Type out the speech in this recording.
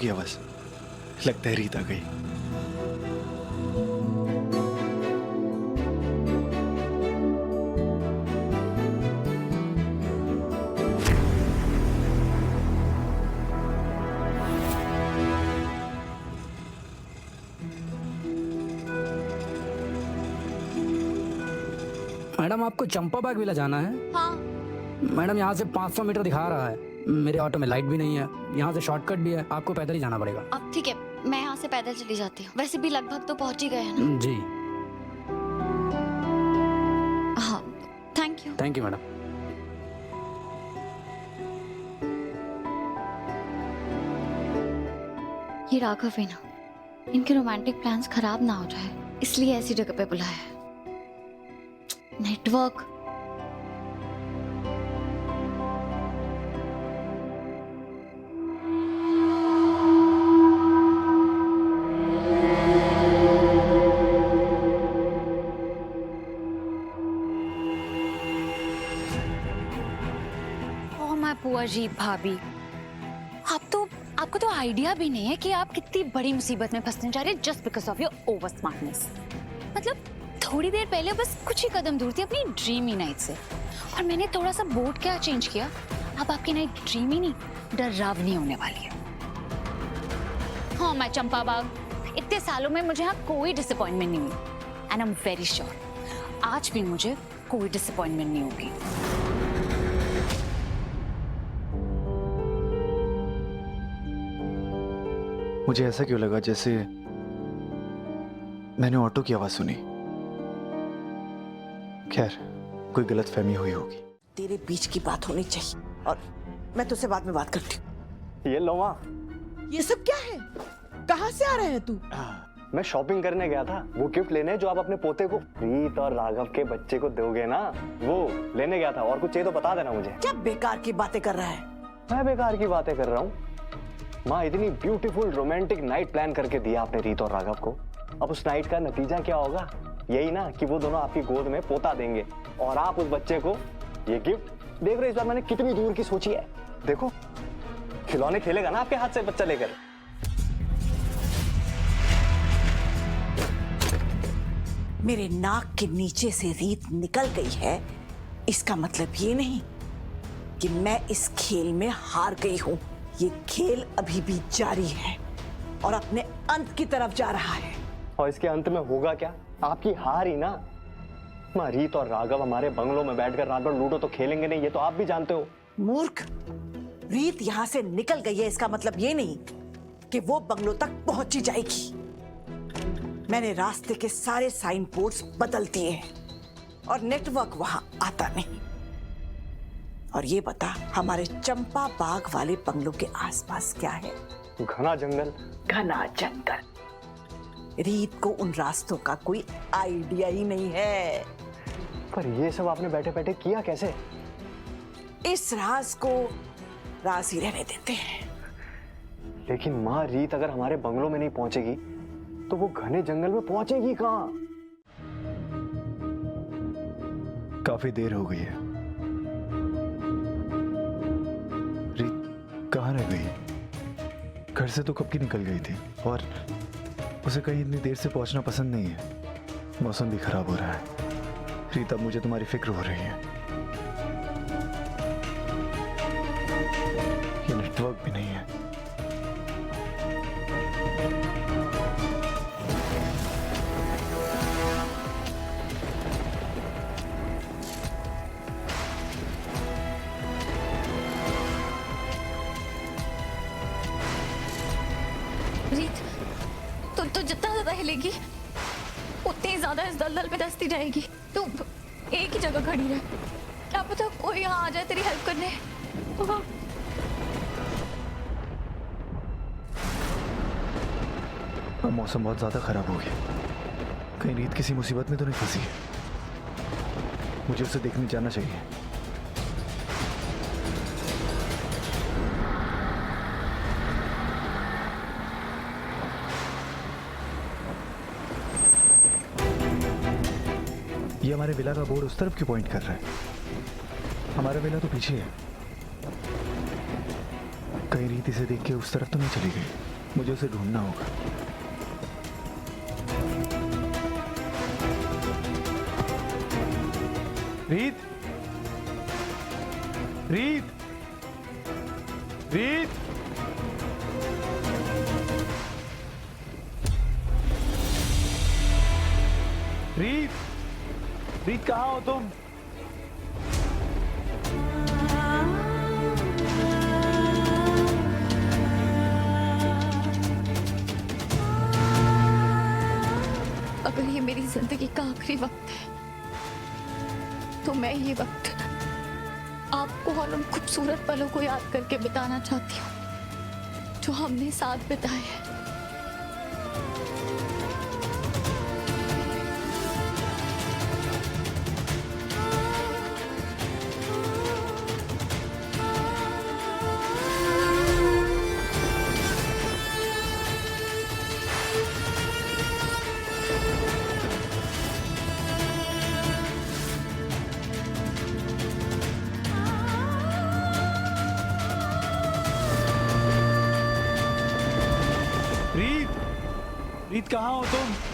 की आवाज। लगता है रीत आ गई। मैडम आपको चंपा बाग विला जाना है? हाँ। मैडम यहाँ से 500 मीटर दिखा रहा है। मेरे ऑटो में लाइट भी नहीं है, यहाँ से शॉर्टकट भी है, आपको पैदल ही जाना पड़ेगा। अब ठीक है, मैं यहाँ से पैदल चली जाती हूँ। वैसे भी लगभग तो पहुँच ही गए हैं ना। जी हाँ, thank you. Thank you madam. ये राघव है ना, इनके रोमांटिक प्लान्स खराब ना हो जाए, इसलिए ऐसी जगह पे बुलाया है। नेटवर्क। ओ माय पुअर जी भाभी, आपको तो आइडिया भी नहीं है कि आप कितनी बड़ी मुसीबत में फंसने जा रहे हैं just because of your over smartness. मतलब थोड़ी देर पहले बस कुछ ही कदम दूर थी अपनी ड्रीमी नाइट से, और मैंने थोड़ा सा बोर्ड क्या चेंज किया, अब आपकी नाइट ड्रीमी नहीं डरावनी होने वाली है। हाँ मैं चंपा बाग, इतने सालों में मुझे यहाँ कोई डिसअपॉइंटमेंट नहीं हुई and I am very sure आज भी मुझे कोई डिसअपॉइंटमेंट नहीं होगी। मुझे ऐसा क्यों लगा जैसे मैंने ऑटो की आवाज सुनी। खैर, कोई गलतफहमी हुई होगी। तेरे बीच की बात होनी चाहिए, और मैं तुझसे बाद में बात करती हूँ। ये लो माँ। ये सब क्या है? कहाँ से आ रहे हैं तू? मैं शॉपिंग करने गया था, वो गिफ्ट लेने जो आप अपने पोते को रीत और राघव के बच्चे को दोगे ना, वो लेने गया था। और कुछ चाहिए तो बता देना मुझे। क्या बेकार की बातें कर रहा है? मैं बेकार की बातें कर रहा हूँ? माँ, इतनी ब्यूटीफुल रोमांटिक नाइट प्लान करके दिया आपने रीत और राघव को। अब उस नाइट का नतीजा क्या होगा? यही ना कि वो दोनों आपकी गोद में पोता देंगे और आप उस बच्चे को ये गिफ्ट। देख रहे हो इस बार मैंने कितनी दूर की सोची है। देखो, खिलौने खेलेगा ना आपके हाथ से बच्चा लेकर। मेरे नाक के नीचे से रीत निकल गई है, इसका मतलब ये नहीं कि मैं इस खेल में हार गई हूं। ये खेल अभी भी जारी है और अपने अंत की तरफ जा रहा है। और इसके अंत में होगा क्या? आपकी हार ही ना। माँ, रीत और राघव हमारे बंगलों में बैठकर रात भर लूडो तो खेलेंगे नहीं, ये तो आप भी जानते हो। मूर्ख, रीत यहां से निकल गई है, इसका मतलब ये नहीं कि वो बंगलों तक पहुंची जाएगी। मैंने रास्ते के सारे साइन बोर्ड्स बदल दिए हैं और नेटवर्क वहां आता नहीं। और ये बता, हमारे चंपा बाग वाले बंगलों के आसपास क्या है? घना जंगल। घना जंगल। रीत को उन रास्तों का कोई आइडिया ही नहीं है। पर ये सब आपने बैठे बैठे किया कैसे? इस राज को राज ही रहने देते हैं। लेकिन माँ, रीत अगर हमारे बंगलों में नहीं पहुंचेगी तो वो घने जंगल में पहुंचेगी कहाँ? काफी देर हो गई है। रीत कहाँ रह गई? घर से तो कब की निकल गई थी, और उसे कहीं इतनी देर से पहुंचना पसंद नहीं है। मौसम भी खराब हो रहा है। रीता, मुझे तुम्हारी फिक्र हो रही है। ये नेटवर्क भी नहीं है। रीत, तो जितना ज्यादा हिलेगी उतनी ज्यादा इस दलदल में धंसती जाएगी। तू एक ही जगह खड़ी रह, क्या पता कोई यहाँ आ जाए तेरी हेल्प करने। अब मौसम बहुत ज्यादा खराब हो गया। कहीं रीत किसी मुसीबत में तो नहीं फंसी है। मुझे उसे देखने जाना चाहिए। ये हमारे विला का बोर्ड उस तरफ क्यों पॉइंट कर रहा है? हमारा विला तो पीछे है। कहीं रीत इसे देख के उस तरफ तो नहीं चली गई। मुझे उसे ढूंढना होगा। रीत, रीत, रीत, रीत, रीत कहाँ हो तुम? अगर ये मेरी जिंदगी का आखिरी वक्त है तो मैं ये वक्त आपको और उन खूबसूरत पलों को याद करके बिताना चाहती हूँ जो हमने साथ बिताए हैं। रीत, रीत कहाँ हो तुम?